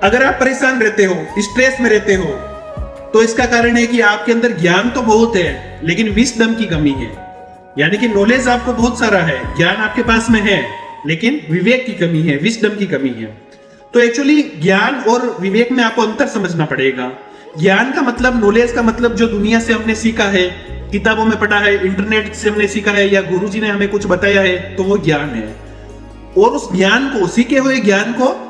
अगर आप परेशान रहते हो, स्ट्रेस में रहते हो, तो इसका कारण है कि आपके अंदर ज्ञान तो बहुत है लेकिन विजडम की कमी है। यानी कि नॉलेज आपको बहुत सारा है, ज्ञान आपके पास में है, लेकिन विवेक की कमी है, विजडम की कमी है। तो एक्चुअली ज्ञान और विवेक में आपको अंतर समझना पड़ेगा। ज्ञान का मतलब, नॉलेज का मतलब जो दुनिया से हमने सीखा है, किताबों में पढ़ा है, इंटरनेट से हमने सीखा है, या गुरुजी ने हमें कुछ बताया है, तो वो ज्ञान है। और उस ज्ञान को, सीखे हुए ज्ञान को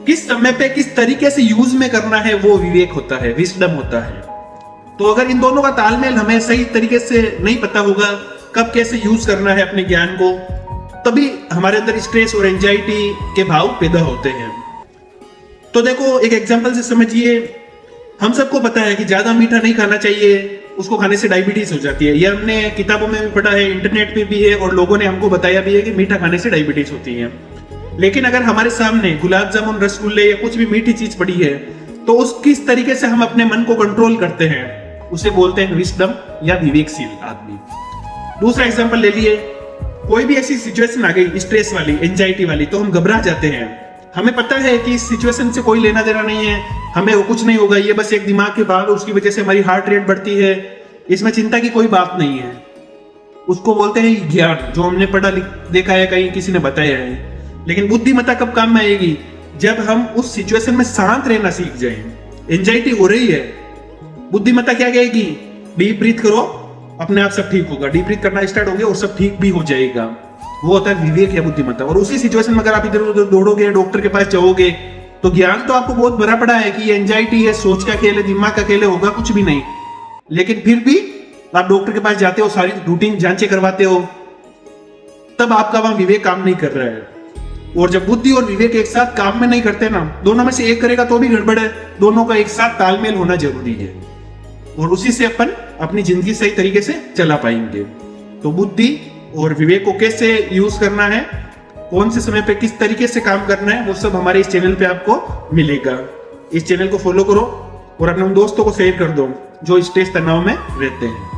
किस समय पे किस तरीके से यूज में करना है, वो विवेक होता है, विजडम होता है। तो अगर इन दोनों का तालमेल हमें सही तरीके से नहीं पता होगा, कब कैसे यूज करना है अपने ज्ञान को, तभी हमारे अंदर स्ट्रेस और एंजाइटी के भाव पैदा होते हैं। तो देखो, एक एग्जांपल से समझिए। हम सबको पता है कि ज्यादा मीठा नहीं खाना चाहिए, उसको खाने से डायबिटीज हो जाती है। ये हमने किताबों में भी पढ़ा है, इंटरनेट पे भी है, और लोगों ने हमको बताया भी है कि मीठा खाने से डायबिटीज होती है। लेकिन अगर हमारे सामने गुलाब जामुन, रसगुल्ले या कुछ भी मीठी चीज पड़ी है, तो उस किस तरीके से हम अपने मन को कंट्रोल करते हैं, उसे बोलते हैं विजडम या विवेकशील आदमी। दूसरा एग्जांपल ले लिए। कोई भी ऐसी सिचुएशन आ गई स्ट्रेस वाली, एंजाइटी वाली, तो हम घबरा जाते हैं। हमें पता है कि इस सिचुएशन से कोई लेना देना नहीं है, हमें वो कुछ नहीं होगा, ये बस एक दिमाग के भाव, उसकी वजह से हमारी हार्ट रेट बढ़ती है, इसमें चिंता की कोई बात नहीं है। उसको बोलते हैं ज्ञान, जो हमने पढ़ा देखा है, कहीं किसी ने बताया है। लेकिन बुद्धिमत्ता कब काम में आएगी? जब हम उस सिचुएशन में शांत रहना सीख जाएं। एंजाइटी हो रही है, बुद्धिमत्ता क्या कहेगी? डीप ब्रीथ करो, अपने आप सब ठीक होगा। डीप ब्रीथ करना स्टार्ट होगे और सब ठीक भी हो जाएगा। वो होता है विवेक या बुद्धिमत्ता। और उसी सिचुएशन में अगर आप इधर उधर दौड़ोगे, डॉक्टर के पास जाओगे, तो ज्ञान तो आपको बहुत भरा पड़ा है कि ये एंजाइटी है, सोच का खेल है, दिमाग का खेल है, होगा कुछ भी नहीं। लेकिन फिर भी आप डॉक्टर के पास जाते हो, सारी रूटीन जांचें करवाते हो, तब आपका वहां विवेक काम नहीं कर रहा है। और जब बुद्धि और विवेक एक साथ काम में नहीं करते ना, दोनों में से एक करेगा तो भी गड़बड़ है। दोनों का एक साथ तालमेल होना जरूरी है, और उसी से अपन अपनी जिंदगी सही तरीके से चला पाएंगे। तो बुद्धि और विवेक को कैसे यूज करना है, कौन से समय पे किस तरीके से काम करना है, वो सब हमारे इस चैनल पे आपको मिलेगा। इस चैनल को फॉलो करो और अपने उन दोस्तों को शेयर कर दो जो स्ट्रेस तनाव में रहते हैं।